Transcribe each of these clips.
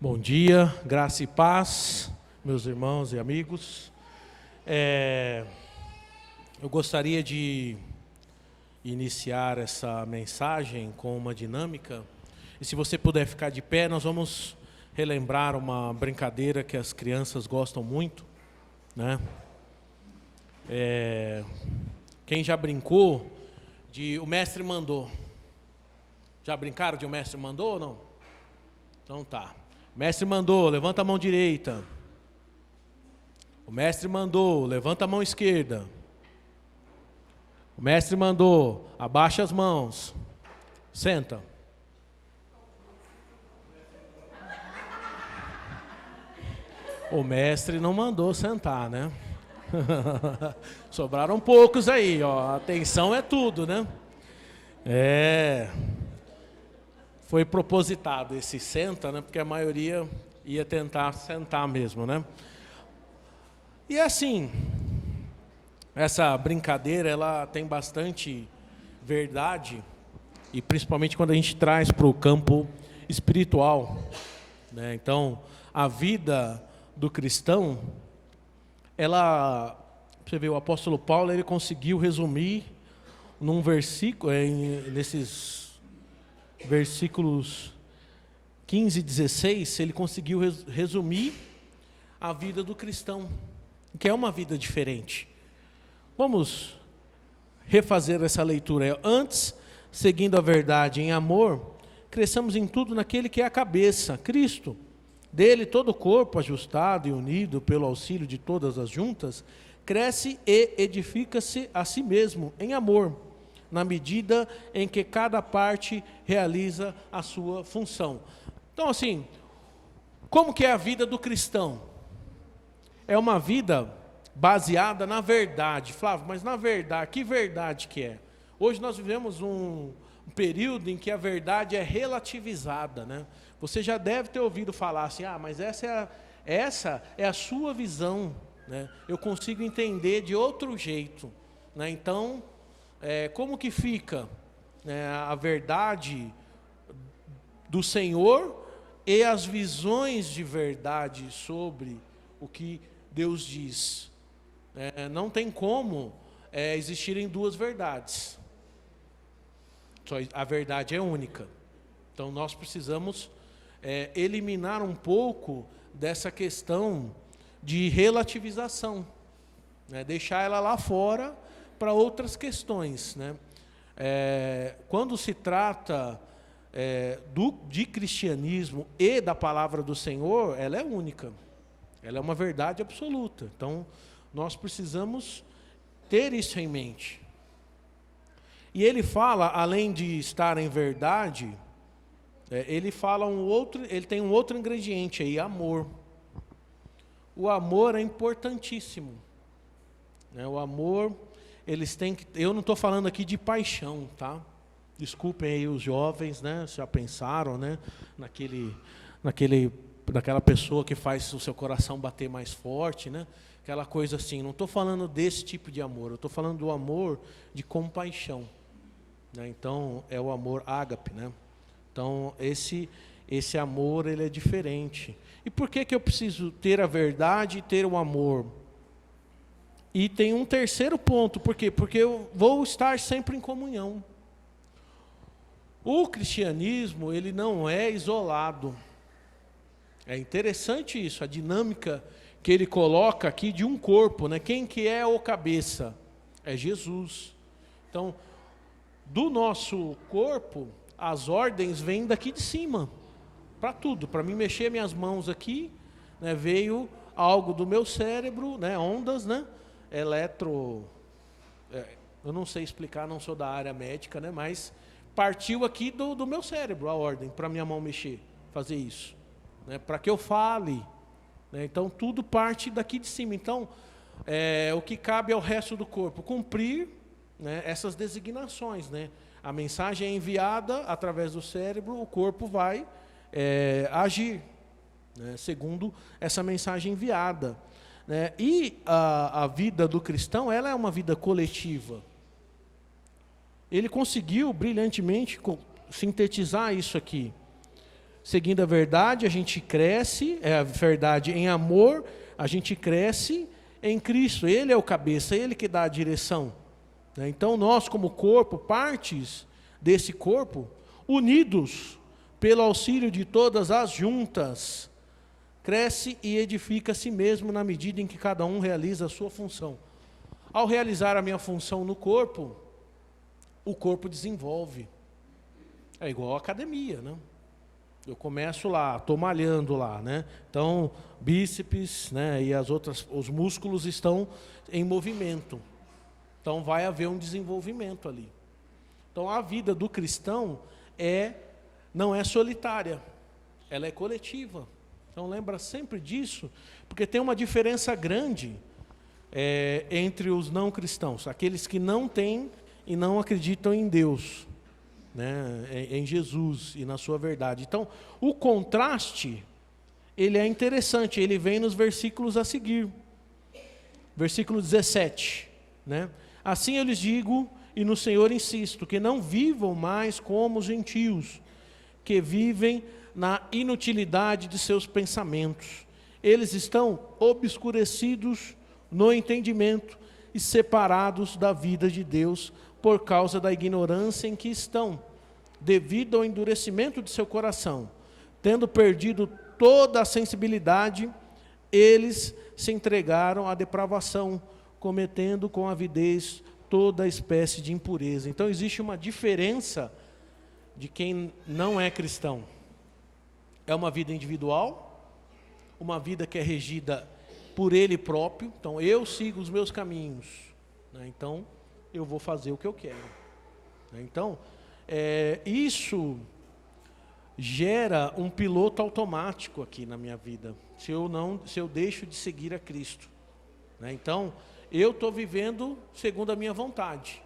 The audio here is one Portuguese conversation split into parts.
Bom dia, graça e paz, meus irmãos e amigos. Eu gostaria de iniciar essa mensagem com uma dinâmica. E se você puder ficar de pé, nós vamos relembrar uma brincadeira que as crianças gostam muito, né? Quem já brincou de o mestre mandou? Já brincaram de o mestre mandou ou não? Então tá. O mestre mandou, levanta a mão direita. O mestre mandou, levanta a mão esquerda. O mestre mandou, abaixa as mãos. Senta. O mestre não mandou sentar, né? Sobraram poucos aí, ó. Atenção é tudo, né? Foi propositado esse senta, né? Porque a maioria ia tentar sentar mesmo, né? E assim, essa brincadeira, ela tem bastante verdade, e principalmente quando a gente traz para o campo espiritual, né? Então, a vida do cristão, você vê, o apóstolo Paulo, ele conseguiu resumir num versículo, nesses versículos 15 e 16, ele conseguiu resumir a vida do cristão, que é uma vida diferente. Vamos refazer essa leitura. Antes, seguindo a verdade em amor, cresçamos em tudo naquele que é a cabeça, Cristo. Dele todo o corpo, ajustado e unido pelo auxílio de todas as juntas, cresce e edifica-se a si mesmo em amor, na medida em que cada parte realiza a sua função. Então, assim, como que é a vida do cristão? É uma vida baseada na verdade. Flávio, mas na verdade, que verdade que é? Hoje nós vivemos um período em que a verdade é relativizada, né? Você já deve ter ouvido falar assim, mas essa é a sua visão, né? Eu consigo entender de outro jeito, né? Então, como que fica, né, a verdade do Senhor e as visões de verdade sobre o que Deus diz? Não tem como existirem duas verdades. A verdade é única. Então nós precisamos eliminar um pouco dessa questão de relativização, né? Deixar ela lá fora para outras questões, né? Quando se trata de cristianismo e da palavra do Senhor, ela é única, ela é uma verdade absoluta. Então nós precisamos ter isso em mente. E ele fala, além de estar em verdade, ele tem um outro ingrediente aí, amor. O amor é importantíssimo, né? O amor, eu não estou falando aqui de paixão, tá? Desculpem aí os jovens, né? Já pensaram, né? Naquela pessoa que faz o seu coração bater mais forte, né? Aquela coisa assim. Não estou falando desse tipo de amor. Eu estou falando do amor de compaixão, né? Então é o amor ágape, né? Então esse amor, ele é diferente. E por que eu preciso ter a verdade e ter o amor? E tem um terceiro ponto. Por quê? Porque eu vou estar sempre em comunhão. O cristianismo, ele não é isolado. É interessante isso, a dinâmica que ele coloca aqui de um corpo, né? Quem que é o cabeça? É Jesus. Então, do nosso corpo, as ordens vêm daqui de cima, para tudo. Para mim mexer minhas mãos aqui, né, veio algo do meu cérebro, né, ondas, né, eu não sei explicar, não sou da área médica, né, mas partiu aqui do meu cérebro a ordem para minha mão mexer, fazer isso, né, para que eu fale, né? Então tudo parte daqui de cima. Então o que cabe ao resto do corpo cumprir, né, essas designações, né? A mensagem é enviada através do cérebro, o corpo vai agir, né, segundo essa mensagem enviada, né? E a vida do cristão, ela é uma vida coletiva. Ele conseguiu brilhantemente sintetizar isso aqui. seguindo a verdade, a gente cresce, a verdade em amor, a gente cresce em Cristo. Ele é o cabeça, Ele que dá a direção. Então nós como corpo, partes desse corpo, unidos pelo auxílio de todas as juntas, cresce e edifica a si mesmo na medida em que cada um realiza a sua função. Ao realizar a minha função no corpo, o corpo desenvolve. É igual a academia, né? Eu começo lá, estou malhando lá, né? Então, bíceps, né, e os músculos estão em movimento. Então, vai haver um desenvolvimento ali. Então, a vida do cristão não é solitária, ela é coletiva. Então, lembra sempre disso, porque tem uma diferença grande entre os não cristãos, aqueles que não têm e não acreditam em Deus, né, em Jesus e na sua verdade. Então, o contraste, ele é interessante, ele vem nos versículos a seguir. Versículo 17, né? Assim eu lhes digo, e no Senhor insisto, que não vivam mais como os gentios, que vivem na inutilidade de seus pensamentos. Eles estão obscurecidos no entendimento e separados da vida de Deus por causa da ignorância em que estão, devido ao endurecimento de seu coração. Tendo perdido toda a sensibilidade, eles se entregaram à depravação, cometendo com avidez toda espécie de impureza. Então existe uma diferença de quem não é cristão. É uma vida individual, uma vida que é regida por ele próprio. Então eu sigo os meus caminhos, né? Então eu vou fazer o que eu quero, né? Então isso gera um piloto automático aqui na minha vida, se eu deixo de seguir a Cristo, né? Então eu estou vivendo segundo a minha vontade,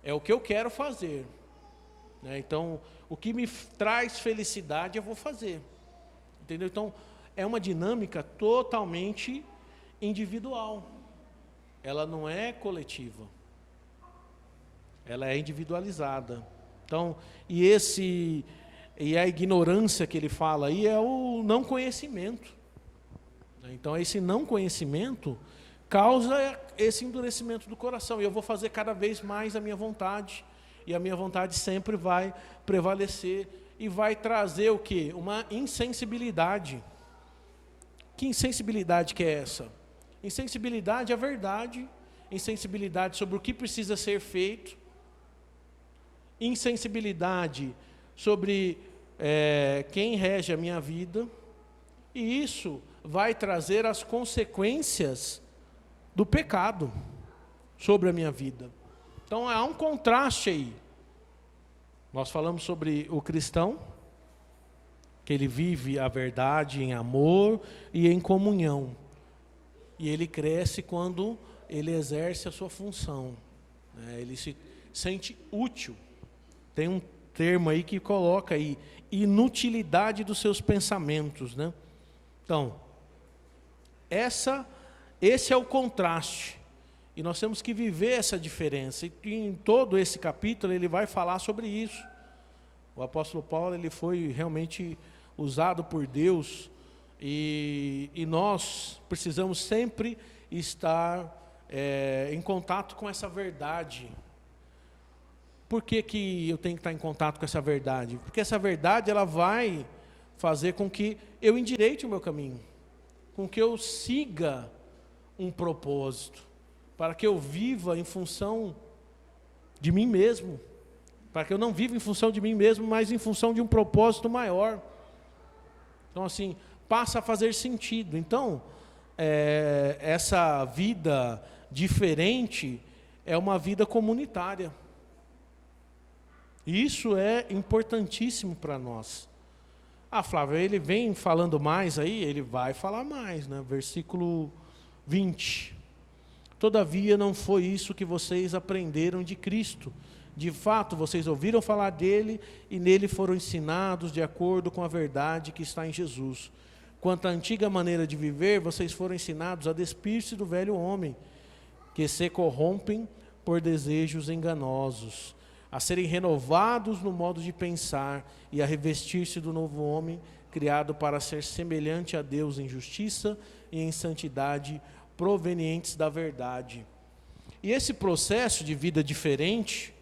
é o que eu quero fazer, né? Então o que me traz felicidade eu vou fazer, entendeu? Então é uma dinâmica totalmente individual, ela não é coletiva, ela é individualizada. Então, e a ignorância que ele fala aí é o não conhecimento. Então, esse não conhecimento causa esse endurecimento do coração. E eu vou fazer cada vez mais a minha vontade. E a minha vontade sempre vai prevalecer. E vai trazer o quê? Uma insensibilidade. Que insensibilidade que é essa? Insensibilidade à verdade. Insensibilidade sobre o que precisa ser feito. Insensibilidade sobre quem rege a minha vida, e isso vai trazer as consequências do pecado sobre a minha vida. Então há um contraste aí. Nós falamos sobre o cristão, que ele vive a verdade em amor e em comunhão, e ele cresce quando ele exerce a sua função, né? Ele se sente útil. Tem um termo aí que coloca aí, inutilidade dos seus pensamentos, né? Então, esse é o contraste, e nós temos que viver essa diferença, e em todo esse capítulo ele vai falar sobre isso. O apóstolo Paulo, ele foi realmente usado por Deus, e nós precisamos sempre estar em contato com essa verdade. Por que eu tenho que estar em contato com essa verdade? Porque essa verdade ela vai fazer com que eu endireite o meu caminho, com que eu siga um propósito, para que eu viva em função de mim mesmo, para que eu não viva em função de mim mesmo, mas em função de um propósito maior. Então assim, passa a fazer sentido. Então, essa vida diferente é uma vida comunitária. Isso é importantíssimo para nós. Flávio, ele vem falando mais aí, ele vai falar mais, né? Versículo 20. Todavia não foi isso que vocês aprenderam de Cristo. De fato, vocês ouviram falar dele e nele foram ensinados de acordo com a verdade que está em Jesus. Quanto à antiga maneira de viver, vocês foram ensinados a despir-se do velho homem, que se corrompem por desejos enganosos, a serem renovados no modo de pensar e a revestir-se do novo homem, criado para ser semelhante a Deus em justiça e em santidade, provenientes da verdade. E esse processo de vida diferente,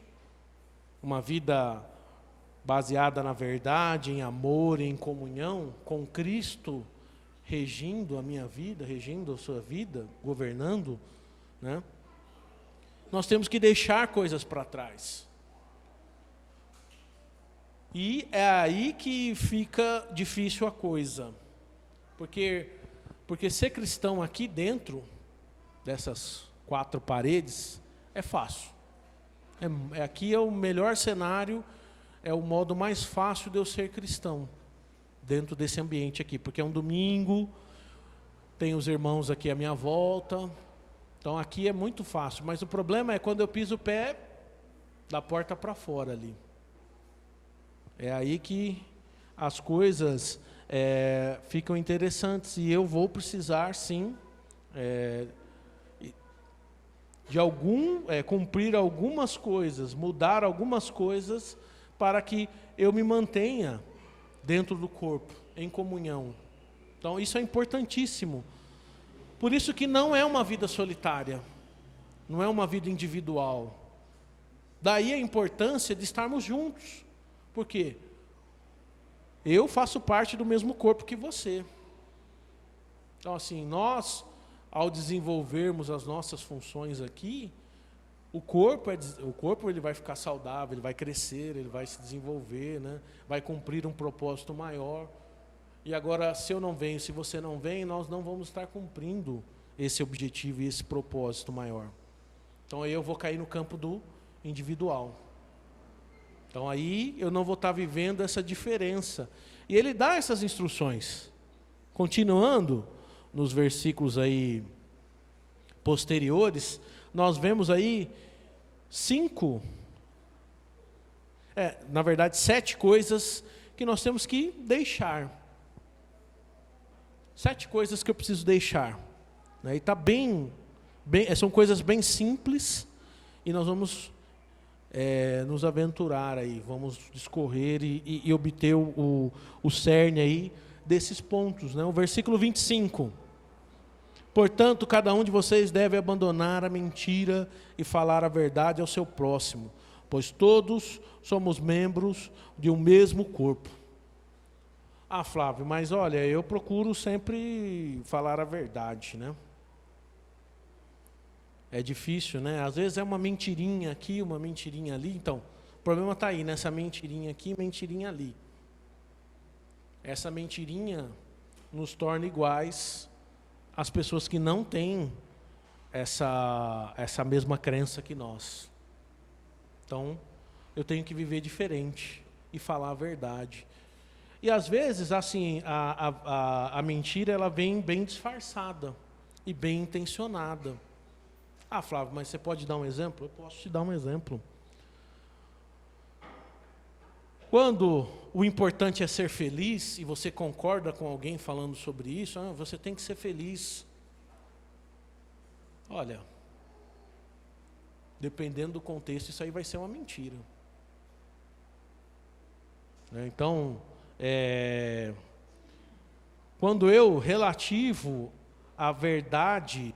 uma vida baseada na verdade, em amor, em comunhão, com Cristo regindo a minha vida, regindo a sua vida, governando, né? Nós temos que deixar coisas para trás. E é aí que fica difícil a coisa. Porque ser cristão aqui dentro dessas 4 paredes é fácil. Aqui é o melhor cenário, é o modo mais fácil de eu ser cristão, dentro desse ambiente aqui. Porque é um domingo, tem os irmãos aqui à minha volta, então aqui é muito fácil. Mas o problema é quando eu piso o pé da porta para fora ali. É aí que as coisas ficam interessantes e eu vou precisar, sim, de cumprir algumas coisas, mudar algumas coisas para que eu me mantenha dentro do corpo, em comunhão. Então isso é importantíssimo. Por isso que não é uma vida solitária, não é uma vida individual. Daí a importância de estarmos juntos. Por quê? Eu faço parte do mesmo corpo que você. Então assim, nós, ao desenvolvermos as nossas funções aqui, o corpo ele vai ficar saudável, ele vai crescer, ele vai se desenvolver, né? Vai cumprir um propósito maior. E agora, se eu não venho, se você não vem, nós não vamos estar cumprindo esse objetivo e esse propósito maior. Então aí eu vou cair no campo do individual. Então aí eu não vou estar vivendo essa diferença. E ele dá essas instruções. Continuando nos versículos aí posteriores, nós vemos aí 7 coisas que nós temos que deixar. 7 coisas que eu preciso deixar. E está são coisas bem simples e nós vamos nos aventurar aí, vamos discorrer e obter o cerne aí desses pontos, né? O versículo 25. Portanto, cada um de vocês deve abandonar a mentira e falar a verdade ao seu próximo, pois todos somos membros de um mesmo corpo. Ah, Flávio, mas olha, eu procuro sempre falar a verdade, né? É difícil, né? Às vezes é uma mentirinha aqui, uma mentirinha ali. Então, o problema está aí, nessa mentirinha aqui, mentirinha ali. Essa mentirinha nos torna iguais às pessoas que não têm essa mesma crença que nós. Então, eu tenho que viver diferente e falar a verdade. E às vezes, assim, a mentira ela vem bem disfarçada e bem intencionada. Ah, Flávio, mas você pode dar um exemplo? Eu posso te dar um exemplo. Quando o importante é ser feliz, e você concorda com alguém falando sobre isso, você tem que ser feliz. Olha, dependendo do contexto, isso aí vai ser uma mentira. Então, quando eu relativo à verdade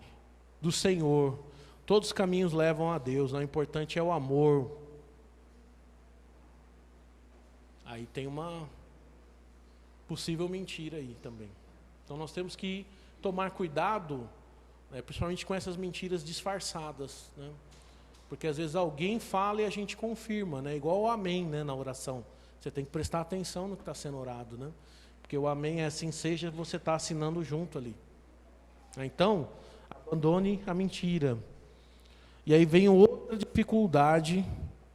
do Senhor, todos os caminhos levam a Deus, o importante é o amor. Aí tem uma possível mentira aí também. Então nós temos que tomar cuidado, principalmente com essas mentiras disfarçadas, né? Porque às vezes alguém fala e a gente confirma, né? Igual o amém, né, na oração. Você tem que prestar atenção no que está sendo orado, né? Porque o amém é assim seja, você está assinando junto ali. Então, abandone a mentira. E aí vem outra dificuldade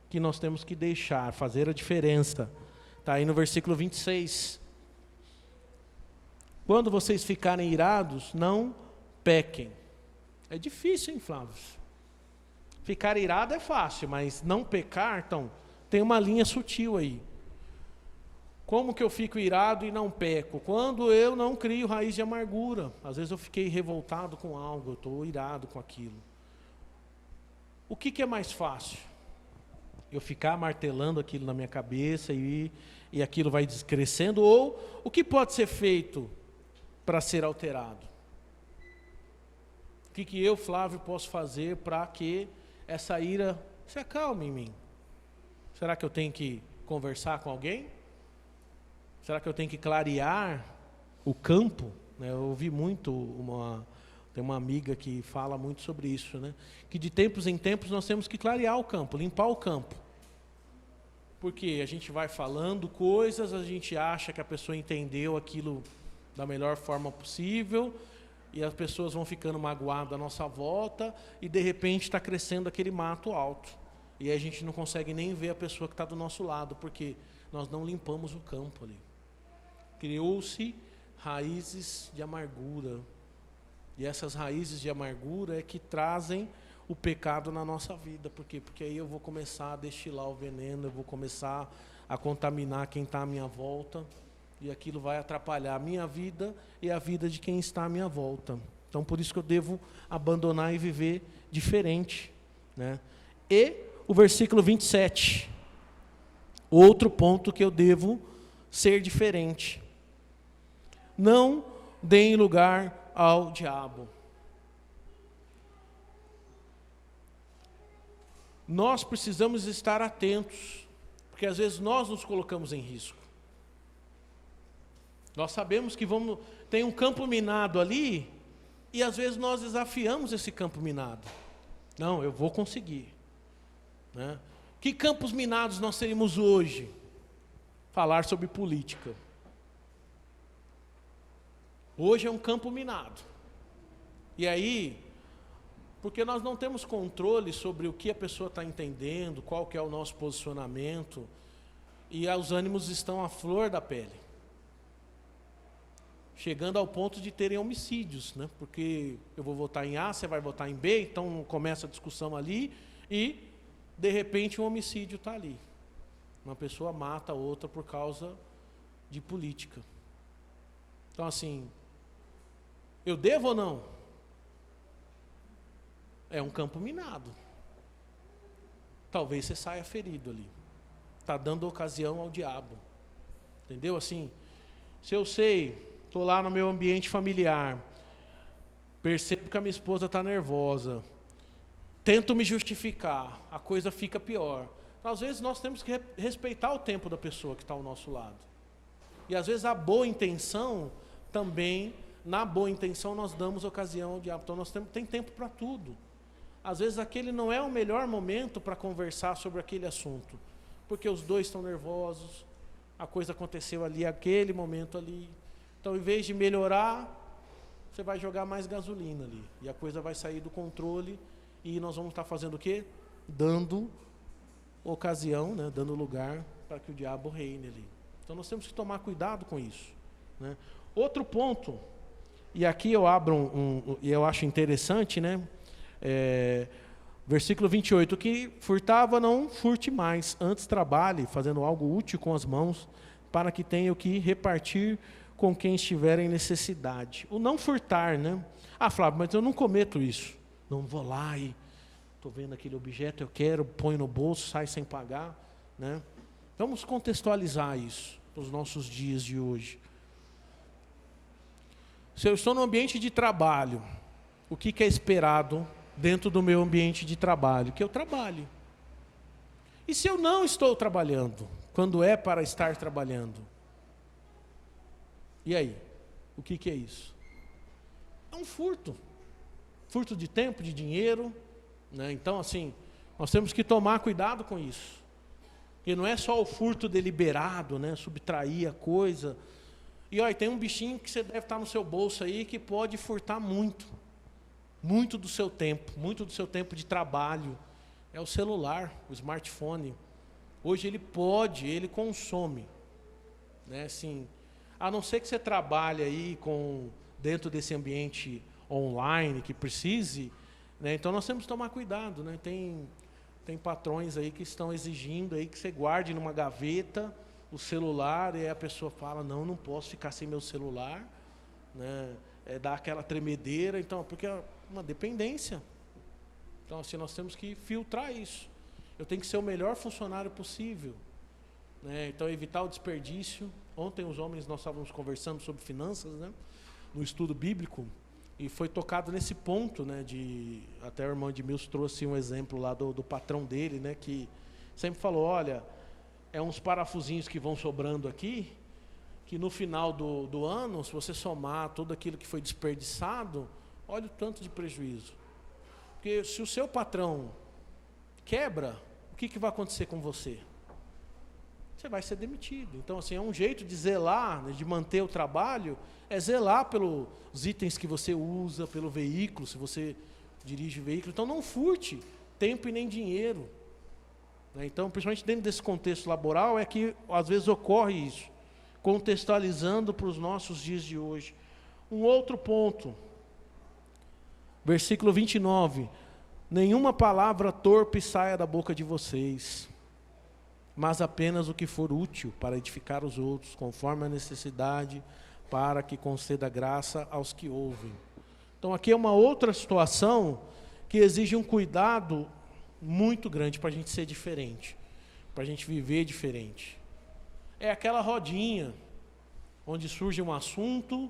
que nós temos que deixar, fazer a diferença. Está aí no versículo 26. Quando vocês ficarem irados, não pequem. É difícil, hein, Flávio? Ficar irado é fácil, mas não pecar, então, tem uma linha sutil aí. Como que eu fico irado e não peco? Quando eu não crio raiz de amargura. Às vezes eu fiquei revoltado com algo, eu estou irado com aquilo. O que é mais fácil? eu ficar martelando aquilo na minha cabeça e aquilo vai crescendo, ou o que pode ser feito para ser alterado? O que eu, Flávio, posso fazer para que essa ira se acalme em mim? Será que eu tenho que conversar com alguém? Será que eu tenho que clarear o campo? Eu ouvi muito, tem uma amiga que fala muito sobre isso, né? Que de tempos em tempos nós temos que clarear o campo, limpar o campo. Porque a gente vai falando coisas, a gente acha que a pessoa entendeu aquilo da melhor forma possível, e as pessoas vão ficando magoadas à nossa volta, e de repente está crescendo aquele mato alto. E a gente não consegue nem ver a pessoa que está do nosso lado, porque nós não limpamos o campo ali. Criou-se raízes de amargura. E essas raízes de amargura é que trazem o pecado na nossa vida. Por quê? Porque aí eu vou começar a destilar o veneno, eu vou começar a contaminar quem está à minha volta, e aquilo vai atrapalhar a minha vida e a vida de quem está à minha volta. Então, por isso que eu devo abandonar e viver diferente, né? E o versículo 27, outro ponto que eu devo ser diferente. Não deem lugar ao diabo. Nós precisamos estar atentos, porque às vezes nós nos colocamos em risco. Nós sabemos que tem um campo minado ali, e às vezes nós desafiamos esse campo minado. Não, eu vou conseguir, né? Que campos minados nós teríamos hoje? Falar sobre política. Hoje é um campo minado. E aí, porque nós não temos controle sobre o que a pessoa está entendendo, qual que é o nosso posicionamento, e os ânimos estão à flor da pele. Chegando ao ponto de terem homicídios, né? Porque eu vou votar em A, você vai votar em B, então começa a discussão ali, e de repente um homicídio está ali. Uma pessoa mata a outra por causa de política. Então assim, eu devo ou não? É um campo minado. Talvez você saia ferido ali. Está dando ocasião ao diabo. Entendeu? Assim, se eu sei, estou lá no meu ambiente familiar, percebo que a minha esposa está nervosa, tento me justificar, a coisa fica pior. Às vezes nós temos que respeitar o tempo da pessoa que está ao nosso lado. E às vezes a boa intenção também, na boa intenção nós damos ocasião ao diabo. Então nós tem tempo para tudo. Às vezes aquele não é o melhor momento para conversar sobre aquele assunto, porque os dois estão nervosos, a coisa aconteceu ali, aquele momento ali. Então, em vez de melhorar, você vai jogar mais gasolina ali, e a coisa vai sair do controle, e nós vamos estar fazendo o quê? Dando ocasião, né? Dando lugar para que o diabo reine ali. Então, nós temos que tomar cuidado com isso, né? Outro ponto, e aqui eu abro e eu acho interessante, né? Versículo 28, que furtava, não furte mais, antes trabalhe, fazendo algo útil com as mãos, para que tenha o que repartir com quem estiver em necessidade. O não furtar, né? Ah, Flávio, mas eu não cometo isso. Não vou lá e estou vendo aquele objeto, eu quero, ponho no bolso, sai sem pagar, né? Vamos contextualizar isso para os nossos dias de hoje. Se eu estou no ambiente de trabalho, o que é esperado dentro do meu ambiente de trabalho? Que eu trabalhe. E se eu não estou trabalhando, quando é para estar trabalhando? E aí? O que é isso? É um furto. Furto de tempo, de dinheiro, né? Então, assim, nós temos que tomar cuidado com isso. Porque não é só o furto deliberado, né? Subtrair a coisa. E olha, tem um bichinho que você deve estar no seu bolso aí que pode furtar muito. Muito do seu tempo de trabalho. É o celular, o smartphone. Hoje ele consome, né? Assim, a não ser que você trabalhe aí dentro desse ambiente online que precise, né? Então nós temos que tomar cuidado, né? Tem patrões aí que estão exigindo aí que você guarde numa gaveta o celular, e aí a pessoa fala, não posso ficar sem meu celular, né? Dá aquela tremedeira, então, porque é uma dependência. Então assim, nós temos que filtrar isso. Eu tenho que ser o melhor funcionário possível, né? Então, evitar o desperdício. Ontem os homens, nós estávamos conversando sobre finanças, né? No estudo bíblico, e foi tocado nesse ponto, né? Até o irmão Edmilson trouxe um exemplo lá do patrão dele, né? Que sempre falou, olha, é uns parafusinhos que vão sobrando aqui, que no final do ano, se você somar tudo aquilo que foi desperdiçado, olha o tanto de prejuízo. Porque se o seu patrão quebra, o que vai acontecer com você? Você vai ser demitido. Então, assim, é um jeito de zelar, né, de manter o trabalho, é zelar pelos itens que você usa, pelo veículo, se você dirige o veículo. Então, não furte tempo e nem dinheiro. Né? Então, principalmente dentro desse contexto laboral, é que às vezes ocorre isso, contextualizando para os nossos dias de hoje. Um outro ponto, versículo 29, nenhuma palavra torpe saia da boca de vocês, mas apenas o que for útil para edificar os outros, conforme a necessidade, para que conceda graça aos que ouvem. Então aqui é uma outra situação que exige um cuidado muito grande para a gente ser diferente, para a gente viver diferente. É aquela rodinha, onde surge um assunto,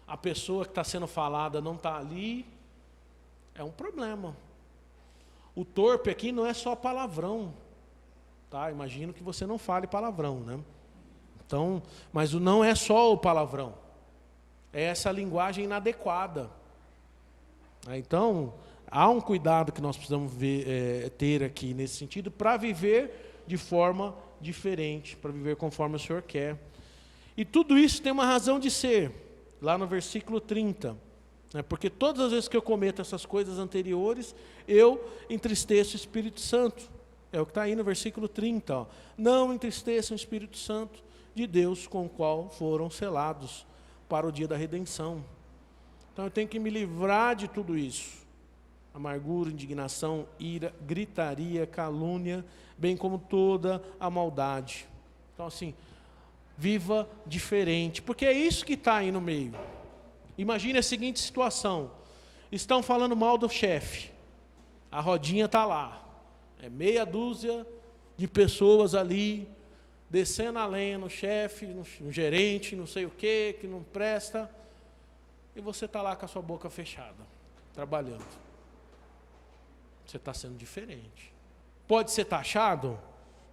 a pessoa que está sendo falada não está ali, é um problema. O torpe aqui não é só palavrão, tá? Imagino que você não fale palavrão, né? Então, mas não é só o palavrão, é essa linguagem inadequada. Então, há um cuidado que nós precisamos ter aqui nesse sentido, para viver de forma diferente, para viver conforme o Senhor quer. E tudo isso tem uma razão de ser, lá no versículo 30. Porque todas as vezes que eu cometo essas coisas anteriores, eu entristeço o Espírito Santo. É o que está aí no versículo 30. Ó. Não entristeçam o Espírito Santo de Deus, com o qual foram selados para o dia da redenção. Então eu tenho que me livrar de tudo isso. Amargura, indignação, ira, gritaria, calúnia, bem como toda a maldade. Então assim, viva diferente, porque é isso que está aí no meio. Imagine a seguinte situação, estão falando mal do chefe, a rodinha está lá, é meia dúzia de pessoas ali, descendo a lenha no chefe, no gerente, não sei o que não presta, e você está lá com a sua boca fechada, trabalhando. Você está sendo diferente. Pode ser taxado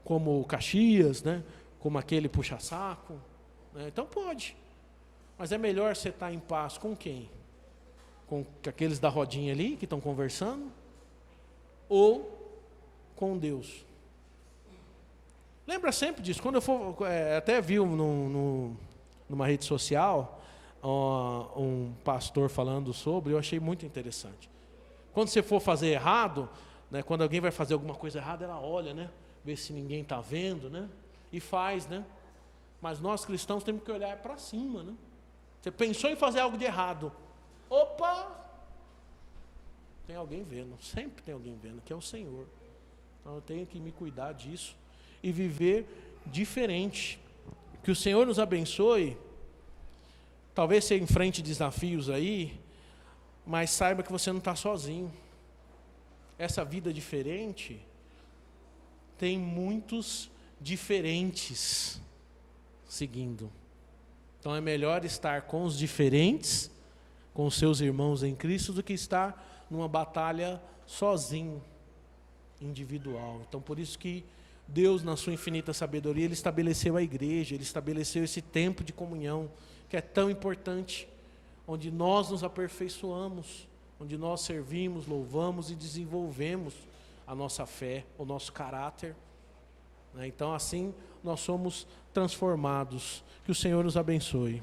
como o Caxias, né? Como aquele puxa-saco, né? Então pode. Mas é melhor você estar em paz com quem? Com aqueles da rodinha ali, que estão conversando? Ou com Deus? Lembra sempre disso. Quando eu for, até vi numa rede social, um pastor falando sobre, eu achei muito interessante. Quando você for fazer errado, né, quando alguém vai fazer alguma coisa errada, ela olha, né, vê se ninguém está vendo, né, e faz, né. Mas nós cristãos temos que olhar para cima, né. Você pensou em fazer algo de errado, opa, tem alguém vendo, sempre tem alguém vendo, que é o Senhor. Então eu tenho que me cuidar disso e viver diferente. Que o Senhor nos abençoe. Talvez você enfrente desafios aí, mas saiba que você não está sozinho. Essa vida diferente tem muitos diferentes seguindo. Então é melhor estar com os diferentes, com os seus irmãos em Cristo, do que estar numa batalha sozinho, individual. Então por isso que Deus, na sua infinita sabedoria, Ele estabeleceu a igreja, Ele estabeleceu esse tempo de comunhão, que é tão importante, onde nós nos aperfeiçoamos, onde nós servimos, louvamos e desenvolvemos a nossa fé, o nosso caráter. Então assim nós somos transformados. Que o Senhor nos abençoe.